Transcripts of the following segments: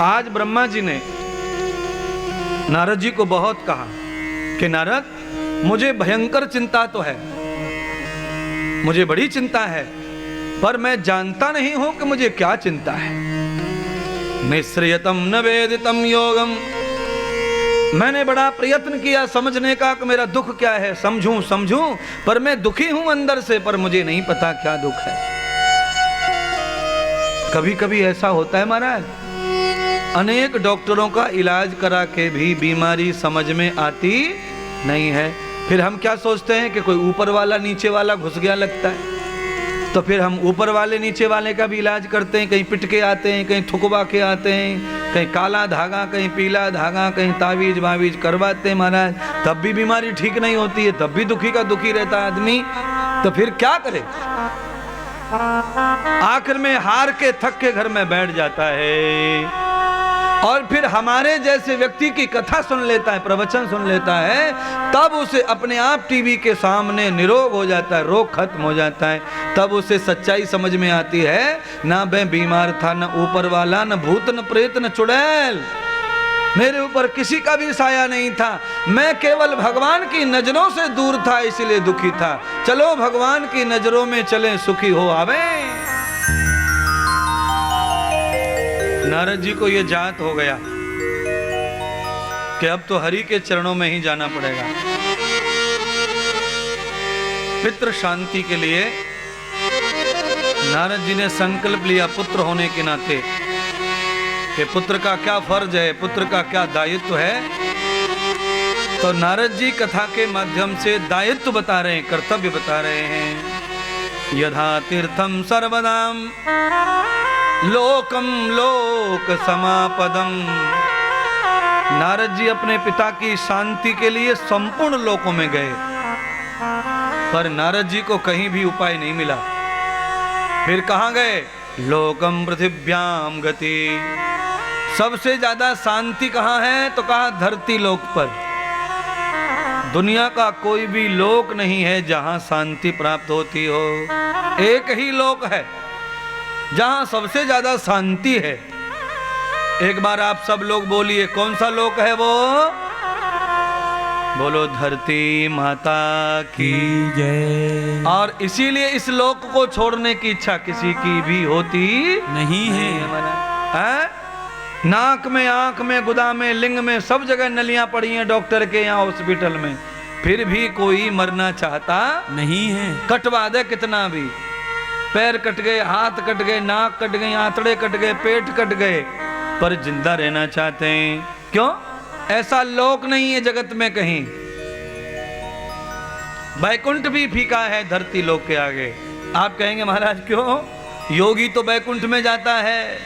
आज ब्रह्मा जी ने नारद जी को बहुत कहा कि नारद, मुझे भयंकर चिंता तो है, मुझे बड़ी चिंता है, पर मैं जानता नहीं हूं कि मुझे क्या चिंता है। निश्रयतम न वेदितम योगम, मैंने बड़ा प्रयत्न किया समझने का कि मेरा दुख क्या है, समझूं समझूं, पर मैं दुखी हूं अंदर से, पर मुझे नहीं पता क्या दुख है। कभी कभी ऐसा होता है महाराज, अनेक डॉक्टरों का इलाज करा के भी बीमारी समझ में आती नहीं है। फिर हम क्या सोचते हैं कि कोई ऊपर वाला नीचे वाला घुस गया लगता है, तो फिर हम ऊपर वाले नीचे वाले का भी इलाज करते हैं। कहीं पिट के आते हैं, कहीं थुकवा के आते हैं, कहीं काला धागा, कहीं पीला धागा, कहीं तावीज वावीज करवाते हैं महाराज, तब भी बीमारी ठीक नहीं होती है, तब भी दुखी का दुखी रहता आदमी। तो फिर क्या करे, आखिर में हार के थक के घर में बैठ जाता है और फिर हमारे जैसे व्यक्ति की कथा सुन लेता है, प्रवचन सुन लेता है, तब उसे अपने आप टीवी के सामने निरोग हो जाता है, रोग खत्म हो जाता है। तब उसे सच्चाई समझ में आती है, ना मैं बीमार था, न ऊपर वाला, न भूत, न प्रेत, न चुड़ैल, मेरे ऊपर किसी का भी साया नहीं था, मैं केवल भगवान की नजरों से दूर था, इसलिए दुखी था। चलो भगवान की नजरों में चलें, सुखी हो आवे। नारद जी को यह जात हो गया कि अब तो हरि के चरणों में ही जाना पड़ेगा। पितृ शांति के लिए नारद जी ने संकल्प लिया, पुत्र होने के नाते, कि पुत्र का क्या फर्ज है, पुत्र का क्या दायित्व है। तो नारद जी कथा के माध्यम से दायित्व बता रहे हैं, कर्तव्य बता रहे हैं। यथा तीर्थम सर्वदाम लोकम लोक समापदम। नारद जी अपने पिता की शांति के लिए संपूर्ण लोकों में गए, पर नारद जी को कहीं भी उपाय नहीं मिला। फिर कहां गए? लोकम पृथिव्याम गति। सबसे ज्यादा शांति कहां है? तो कहा धरती लोक पर। दुनिया का कोई भी लोक नहीं है जहां शांति प्राप्त होती हो। एक ही लोक है जहां सबसे ज्यादा शांति है। एक बार आप सब लोग बोलिए, कौन सा लोक है वो? बोलो, धरती माता की जय। और इसीलिए इस लोक को छोड़ने की इच्छा किसी की भी होती नहीं है। नाक में, आंख में, गुदा में, लिंग में, सब जगह नलियां पड़ी हैं डॉक्टर के यहाँ हॉस्पिटल में, फिर भी कोई मरना चाहता नहीं है। कटवा दे कितना भी, पैर कट गए, हाथ कट गए, नाक कट गई, आंतड़े कट गए, पेट कट गए, पर जिंदा रहना चाहते हैं। क्यों? ऐसा लोक नहीं है जगत में कहीं। बैकुंठ भी फीका है धरती लोक के आगे। आप कहेंगे महाराज क्यों? योगी तो बैकुंठ में जाता है,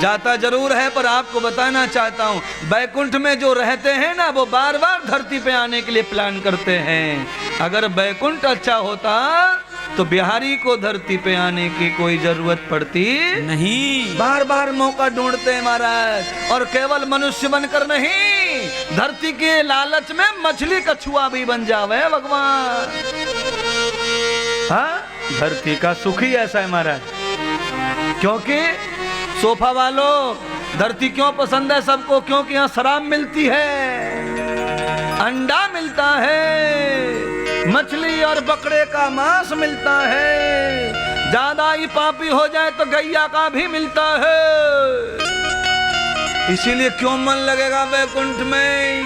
जाता जरूर है, पर आपको बताना चाहता हूं, बैकुंठ में जो रहते हैं ना, वो बार बार धरती पे आने के लिए प्लान करते हैं। अगर बैकुंठ अच्छा होता तो बिहारी को धरती पे आने की कोई जरूरत पड़ती नहीं। बार बार मौका ढूंढते हैं महाराज, और केवल मनुष्य बनकर नहीं, धरती के लालच में मछली कछुआ भी बन जावे भगवान। हाँ, धरती का सुख ही ऐसा है महाराज। क्योंकि सोफा वालों, धरती क्यों पसंद है सबको? क्योंकि यहाँ शराब मिलती है, अंडा मिलता है, मछली और बकरे का मांस मिलता है, ज्यादा ही पापी हो जाए तो गैया का भी मिलता है। इसीलिए क्यों मन लगेगा बैकुंठ में?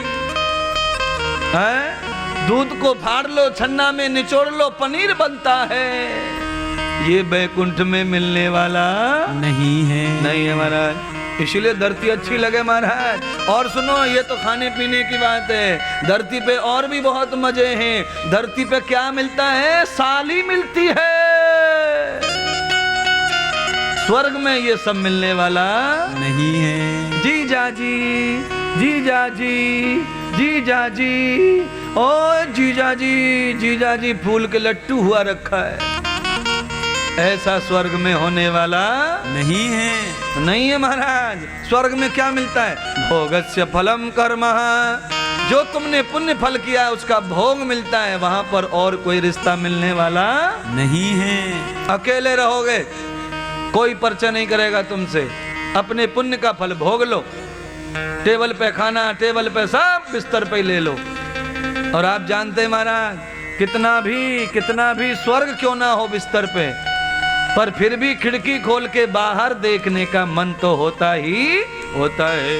है? दूध को फाड़ लो, छन्ना में निचोड़ लो, पनीर बनता है। ये बैकुंठ में मिलने वाला नहीं है महाराज। इसीलिए धरती अच्छी लगे महाराज। और सुनो, ये तो खाने पीने की बात है, धरती पे और भी बहुत मजे हैं। धरती पे क्या मिलता है? साली मिलती है। स्वर्ग में ये सब मिलने वाला नहीं है। जीजा जी, जीजा जी, जीजा जी, ओ जीजा जी, जीजा जी फूल के लट्टू हुआ रखा है। ऐसा स्वर्ग में होने वाला नहीं है। नहीं है महाराज। स्वर्ग में क्या मिलता है? भोगस्य फलम कर्मः। जो तुमने पुण्य फल किया है उसका भोग मिलता है। वहां पर और कोई रिश्ता मिलने वाला नहीं है। अकेले रहोगे, कोई परिचय नहीं करेगा तुमसे। अपने पुण्य का फल भोग लो। टेबल पे खाना, टेबल पे सब बिस्तर पे ले लो। और आप जानते हैं महाराज, कितना भी स्वर्ग क्यों ना हो बिस्तर पे, पर फिर भी खिड़की खोल के बाहर देखने का मन तो होता ही होता है।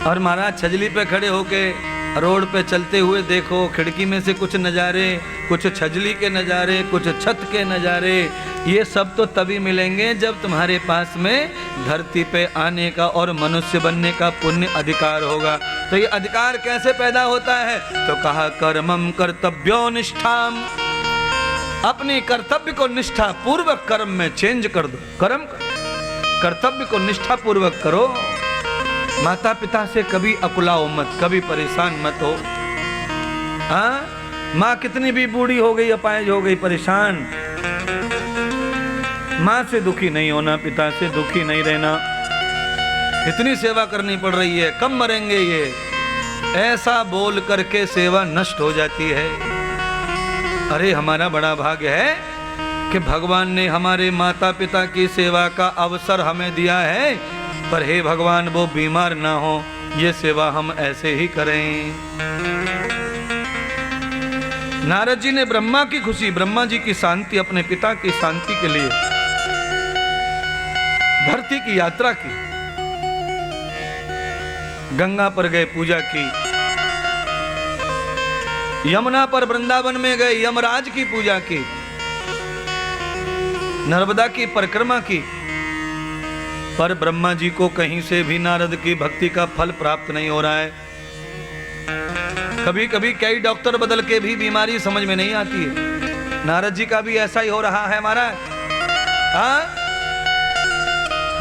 और महाराज छजली पे खड़े होके रोड पे चलते हुए देखो, खिड़की में से कुछ नज़ारे, कुछ छजली के नज़ारे, कुछ छत के नज़ारे, ये सब तो तभी मिलेंगे जब तुम्हारे पास में धरती पे आने का और मनुष्य बनने का पुण्य अधिकार होगा। तो ये अधिकार कैसे पैदा होता है? तो कहा कर्मम कर्तव्यो निष्ठाम, अपने कर्तव्य को निष्ठा पूर्वक कर्म में चेंज कर दो। कर्तव्य को निष्ठा पूर्वक करो। माता पिता से कभी अकुलाओ मत, कभी परेशान मत हो। हाँ, माँ कितनी भी बूढ़ी हो गई, अपाहिज हो गई, परेशान, माँ से दुखी नहीं होना, पिता से दुखी नहीं रहना। इतनी सेवा करनी पड़ रही है, कब मरेंगे ये, ऐसा बोल करके सेवा नष्ट हो जाती है। अरे हमारा बड़ा भाग्य है कि भगवान ने हमारे माता पिता की सेवा का अवसर हमें दिया है, पर हे भगवान वो बीमार ना हो, ये सेवा हम ऐसे ही करें। नारद जी ने ब्रह्मा की खुशी, ब्रह्मा जी की शांति, अपने पिता की शांति के लिए धरती की यात्रा की। गंगा पर गए, पूजा की। यमुना पर वृंदावन में गए, यमराज की पूजा की। नर्मदा की परिक्रमा की। पर ब्रह्मा जी को कहीं से भी नारद की भक्ति का फल प्राप्त नहीं हो रहा है। कभी कभी कई डॉक्टर बदल के भी बीमारी समझ में नहीं आती है। नारद जी का भी ऐसा ही हो रहा है महाराज।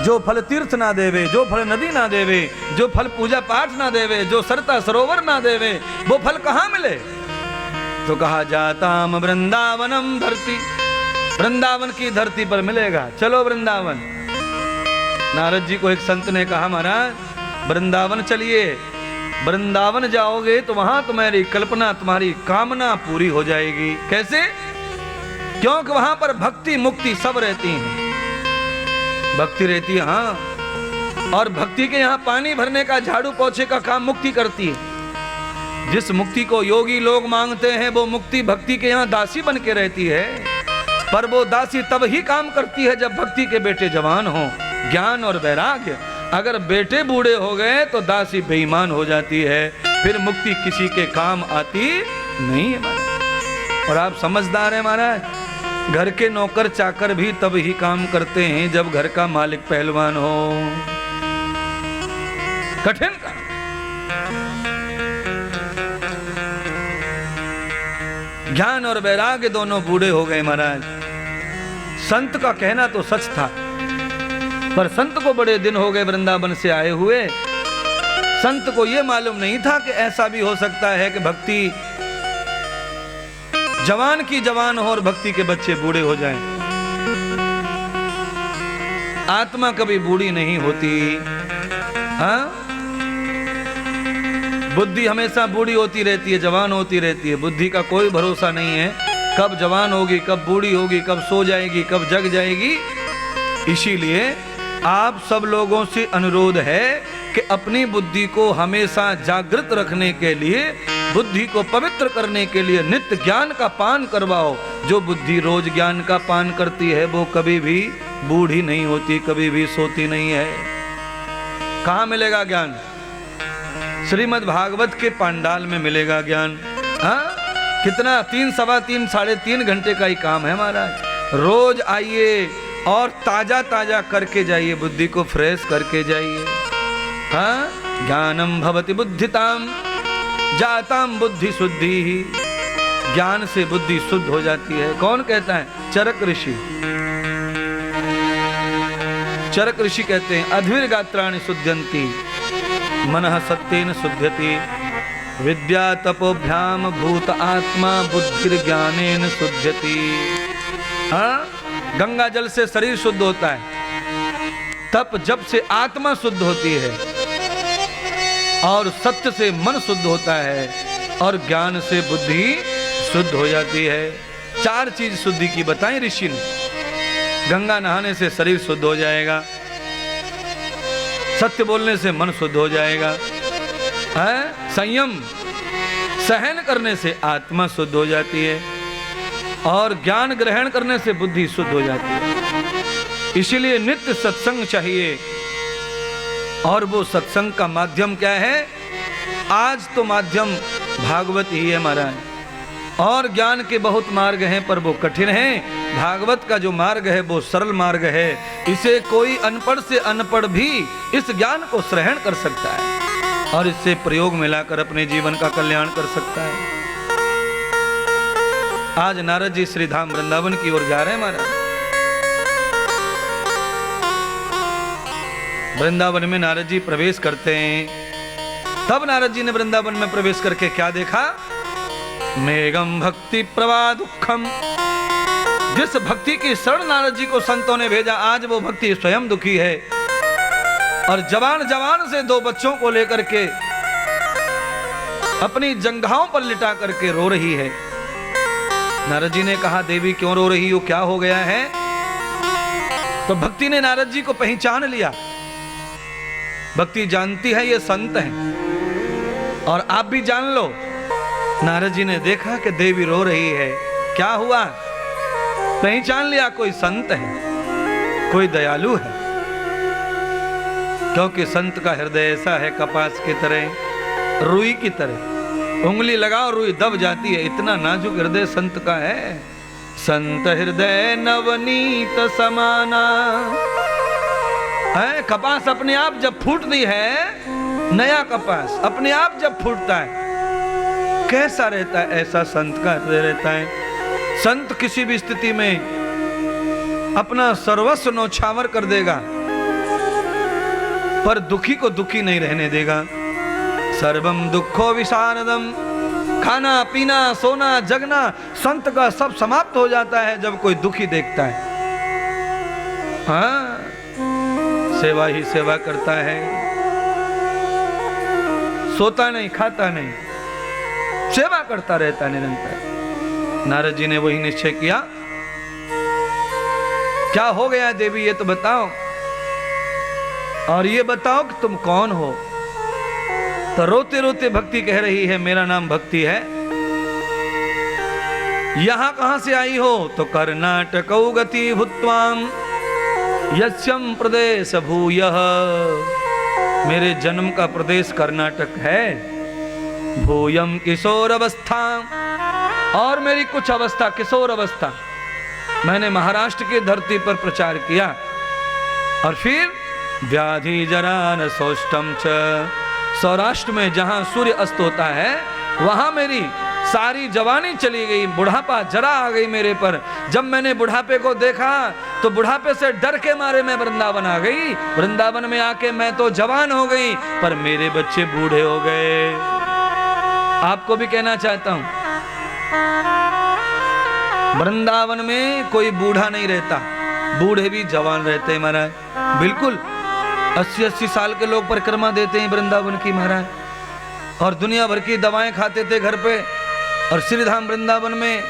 जो फल तीर्थ ना देवे, जो फल नदी ना देवे, जो फल पूजा पाठ ना देवे, जो सरता सरोवर ना देवे, वो फल कहाँ मिले? तो कहा जाताम वृंदावनम धरती, वृंदावन की धरती पर मिलेगा, चलो वृंदावन। नारद जी को एक संत ने कहा महाराज वृंदावन चलिए, वृंदावन जाओगे तो वहां तुम्हारी कल्पना, तुम्हारी कामना पूरी हो जाएगी। कैसे? क्योंकि वहां पर भक्ति मुक्ति सब रहती है। भक्ति रहती है, हाँ, और भक्ति के यहाँ पानी भरने का, झाड़ू पोछे का काम मुक्ति करती है। जिस मुक्ति को योगी लोग मांगते हैं वो मुक्ति भक्ति के यहाँ दासी बन के रहती है। पर वो दासी तब ही काम करती है जब भक्ति के बेटे जवान हो, ज्ञान और वैराग्य। अगर बेटे बूढ़े हो गए तो दासी बेईमान हो जाती है, फिर मुक्ति किसी के काम आती नहीं है महाराज। और आप समझदार हैं महाराज, घर के नौकर चाकर भी तब ही काम करते हैं जब घर का मालिक पहलवान हो। कठिन काम। ज्ञान और वैराग्य दोनों बूढ़े हो गए महाराज। संत का कहना तो सच था, पर संत को बड़े दिन हो गए वृंदावन से आए हुए। संत को यह मालूम नहीं था कि ऐसा भी हो सकता है कि भक्ति जवान की जवान हो और भक्ति के बच्चे बूढ़े हो जाएं। आत्मा कभी बूढ़ी नहीं होती। हाँ, बुद्धि हमेशा बूढ़ी होती रहती है, जवान होती रहती है। बुद्धि का कोई भरोसा नहीं है, कब जवान होगी, कब बूढ़ी होगी, कब सो जाएगी, कब जग जाएगी। इसीलिए आप सब लोगों से अनुरोध है कि अपनी बुद्धि को हमेशा जागृत रखने के लिए, बुद्धि को पवित्र करने के लिए नित्य ज्ञान का पान करवाओ। जो बुद्धि रोज ज्ञान का पान करती है वो कभी भी बूढ़ी नहीं होती, कभी भी सोती नहीं है। कहाँ मिलेगा ज्ञान? श्रीमद् भागवत के पांडाल में मिलेगा ज्ञान। हाँ, कितना 3, सवा 3, 3.5 घंटे का ही काम है महाराज। रोज आइए और ताजा ताजा करके जाइए, बुद्धि को फ्रेश करके जाइए। हाँ, ज्ञानम भवति बुद्धिताम जाताम बुद्धि शुद्धि ही। ज्ञान से बुद्धि शुद्ध हो जाती है। कौन कहता है? चरक ऋषि। चरक ऋषि कहते हैं अध्वीर गात्राणि शुद्ध्यन्ति मनः सत्येन शुद्ध्यति विद्या तपोभ्याम भूत आत्मा बुद्धिर ज्ञानेन शुद्ध्यति। हाँ, गंगा जल से शरीर शुद्ध होता है, तप जप से आत्मा शुद्ध होती है, और सत्य से मन शुद्ध होता है, और ज्ञान से बुद्धि शुद्ध हो जाती है। 4 चीज शुद्धि की बताई ऋषि ने। गंगा नहाने से शरीर शुद्ध हो जाएगा, सत्य बोलने से मन शुद्ध हो जाएगा, संयम सहन करने से आत्मा शुद्ध हो जाती है, और ज्ञान ग्रहण करने से बुद्धि शुद्ध हो जाती है। इसीलिए नित्य सत्संग चाहिए। और वो सत्संग का माध्यम क्या है? आज तो माध्यम भागवत ही है महाराज। और ज्ञान के बहुत मार्ग हैं पर वो कठिन हैं। भागवत का जो मार्ग है वो सरल मार्ग है। इसे कोई अनपढ़ से अनपढ़ भी इस ज्ञान को ग्रहण कर सकता है और इससे प्रयोग में लाकर अपने जीवन का कल्याण कर सकता है। आज नारद जी श्री धाम वृंदावन की ओर जा रहे हैं महाराज। वृंदावन में नारद जी प्रवेश करते हैं। तब नारद जी ने वृंदावन में प्रवेश करके क्या देखा? मेघम भक्ति प्रवाह दुखम। जिस भक्ति की शरण नारद जी को संतों ने भेजा, आज वो भक्ति स्वयं दुखी है और जवान जवान से दो बच्चों को लेकर के अपनी जंघाओं पर लिटा करके रो रही है। नारद जी ने कहा, देवी क्यों रो रही हो, क्या हो गया है? तो भक्ति ने नारद जी को पहचान लिया। भक्ति जानती है ये संत हैं और आप भी जान लो। नारद जी ने देखा कि देवी रो रही है, क्या हुआ? पहचान लिया, कोई संत है, कोई दयालु है। क्योंकि संत का हृदय ऐसा है कपास की तरह, रुई की तरह, उंगली लगाओ रुई दब जाती है, इतना नाजुक हृदय संत का है। संत हृदय नवनीत समाना है। कपास अपने आप जब फूटती है, नया कपास अपने आप जब फूटता है, कैसा रहता है? ऐसा संत का हृदय रहता है। संत किसी भी स्थिति में अपना सर्वस्व न्यौछावर कर देगा पर दुखी को दुखी नहीं रहने देगा। सर्वम दुखो विशारदम। खाना पीना सोना जगना संत का सब समाप्त हो जाता है जब कोई दुखी देखता है। हाँ, सेवा ही सेवा करता है, सोता नहीं खाता नहीं, सेवा करता रहता निरंतर। नारद जी ने वही निश्चय किया। क्या हो गया देवी, ये तो बताओ, और ये बताओ कि तुम कौन हो? तो रोते रोते भक्ति कह रही है, मेरा नाम भक्ति है। यहां कहां से आई हो? तो कर्नाटकौ गति भूत्वाम यस्यम प्रदेश भूयः। मेरे जन्म का प्रदेश कर्नाटक है। भूयम किशोर अवस्था, और मेरी कुछ अवस्था किशोर अवस्था मैंने महाराष्ट्र की धरती पर प्रचार किया, और फिर व्याधि जरा न सोष्टम च। सौराष्ट्र में जहां सूर्य अस्त होता है वहां मेरी सारी जवानी चली गई, बुढ़ापा जरा आ गई मेरे पर। जब मैंने बुढ़ापे को देखा तो बुढ़ापे से डर के मारे मैं वृंदावन आ गई। वृंदावन में आके मैं तो जवान हो गई पर मेरे बच्चे बूढ़े हो गए। आपको भी कहना चाहता हूं, वृंदावन में कोई बूढ़ा नहीं रहता, बूढ़े भी जवान रहते हैं महाराज। बिल्कुल 80-80 साल के लोग परिक्रमा देते हैं वृंदावन की महाराज, और दुनिया भर की दवाएं खाते थे घर पे। और श्रीधाम वृंदावन में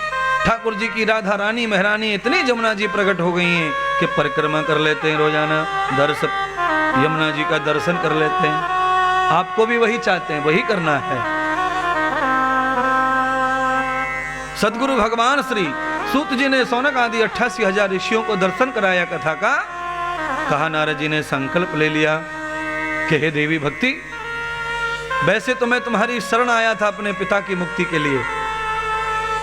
ठाकुर जी की राधा रानी महारानी इतनी जमुना जी प्रकट हो गई हैं कि परिक्रमा कर लेते हैं रोजाना, दर्शन यमुना जी का दर्शन कर लेते हैं। आपको भी वही चाहते हैं, वही करना है। सदगुरु भगवान श्री सूत जी ने सौनक आदि 88,000 ऋषियों को दर्शन कराया कथा का। कहा नारद जी ने संकल्प ले लिया कि हे देवी भक्ति, वैसे तो मैं तुम्हारी शरण आया था अपने पिता की मुक्ति के लिए।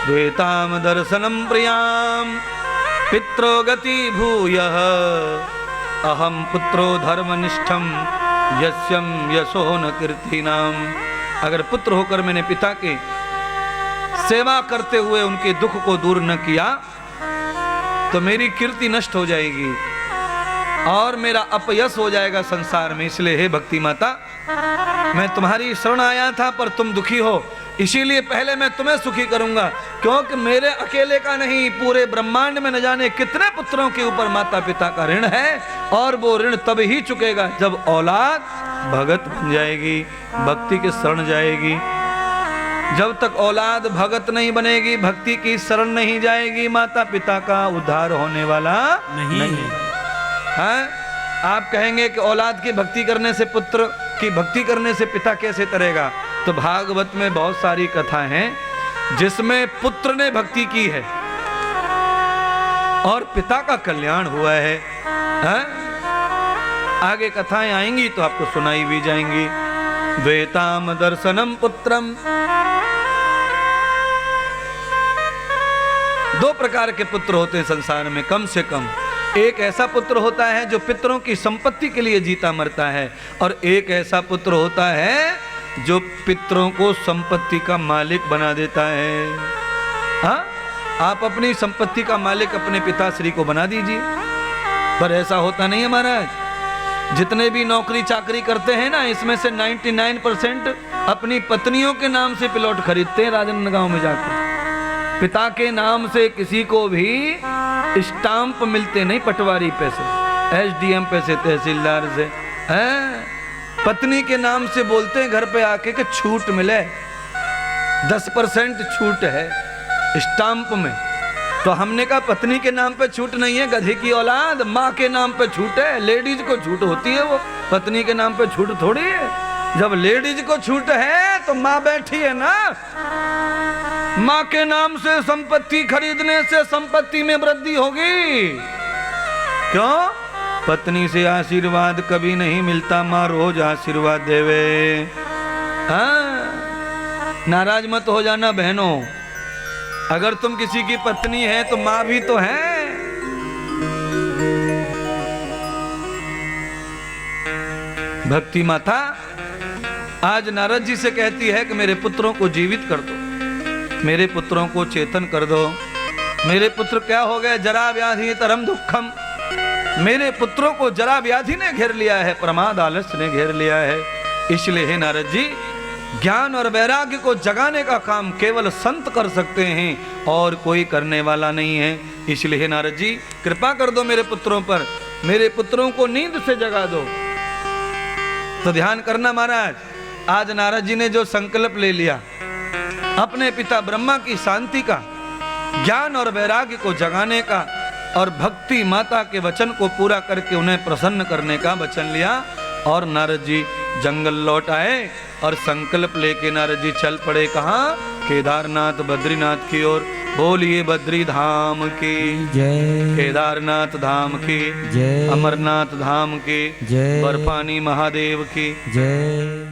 द्वेताम दर्शनम प्रियाम पित्रो गति भूयः अहम पुत्रो धर्मनिष्ठम यस्यम यशो न कीर्तिनाम। अगर पुत्र होकर मैंने पिता के सेवा करते हुए उनके दुख को दूर न किया तो मेरी कीर्ति नष्ट हो जाएगी और मेरा अपयश हो जाएगा संसार में। इसलिए हे भक्ति माता, मैं तुम्हारी शरण आया था पर तुम दुखी हो, इसीलिए पहले मैं तुम्हें सुखी करूंगा। क्योंकि मेरे अकेले का नहीं, पूरे ब्रह्मांड में न जाने कितने पुत्रों के ऊपर माता पिता का ऋण है, और वो ऋण तब ही चुकेगा जब औलाद भगत बन जाएगी, भक्ति के शरण जाएगी। जब तक औलाद भगत नहीं बनेगी, भक्ति की शरण नहीं जाएगी, माता पिता का उद्धार होने वाला नहीं है। हाँ? आप कहेंगे कि औलाद की भक्ति करने से, पुत्र की भक्ति करने से पिता कैसे तरेगा? तो भागवत में बहुत सारी कथा हैं जिसमें पुत्र ने भक्ति की है और पिता का कल्याण हुआ है। हाँ? आगे कथाएं आएंगी तो आपको सुनाई भी जाएंगी। द्वेताम दर्शनम पुत्रम, दो प्रकार के पुत्र होते हैं संसार में कम से कम। एक ऐसा पुत्र होता है जो पितरों की संपत्ति के लिए जीता मरता है, और एक ऐसा पुत्र होता है जो पितरों को संपत्ति का मालिक बना देता है। हाँ? आप अपनी संपत्ति का मालिक अपने पिताश्री को बना दीजिए, पर ऐसा होता नहीं है महाराज। जितने भी नौकरी चाकरी करते हैं ना, इसमें से 99% अपनी पत्नियों के नाम से प्लॉट खरीदते हैं राजनांदगांव में जाकर। पिता के नाम से किसी को भी स्टाम्प मिलते नहीं, पटवारी पैसे, SDM पैसे, तहसीलदार से। हैं? पत्नी के नाम से बोलते हैं घर पे आके कि छूट मिले, 10% छूट है स्टाम्प में। तो हमने कहा पत्नी के नाम पे छूट नहीं है, गधे की औलाद, माँ के नाम पे छूट है। लेडीज को छूट होती है, वो पत्नी के नाम पे छूट थोड़ी है। जब लेडीज को छूट है तो माँ बैठी है ना। माँ के नाम से संपत्ति खरीदने से संपत्ति में वृद्धि होगी। क्यों? पत्नी से आशीर्वाद कभी नहीं मिलता, माँ रोज आशीर्वाद देवे। हाँ? नाराज मत हो जाना बहनों, अगर तुम किसी की पत्नी है तो माँ भी तो है। भक्ति माता आज नारद जी से कहती है कि मेरे पुत्रों को जीवित कर दो, मेरे पुत्रों को चेतन कर दो। मेरे पुत्र क्या हो गए? जरा व्याधि तरम दुखम। मेरे पुत्रों को जरा व्याधि ने घेर लिया है, प्रमाद आलस्य ने घेर लिया है। इसलिए हे नारद जी, ज्ञान और वैराग्य को जगाने का काम केवल संत कर सकते हैं और कोई करने वाला नहीं है। इसलिए हे नारद जी, कृपा कर दो मेरे पुत्रों पर, मेरे पुत्रों को नींद से जगा दो। तो ध्यान करना महाराज, आज नारद जी ने जो संकल्प ले लिया अपने पिता ब्रह्मा की शांति का, ज्ञान और वैराग्य को जगाने का, और भक्ति माता के वचन को पूरा करके उन्हें प्रसन्न करने का वचन लिया, और नारद जी जंगल लौट आए और संकल्प लेके नारद जी चल पड़े। कहाँ? केदारनाथ बद्रीनाथ की ओर। बोलिए बद्री धाम की जय, केदारनाथ धाम की जय, अमरनाथ धाम की जय, बर्फानी महादेव की जय।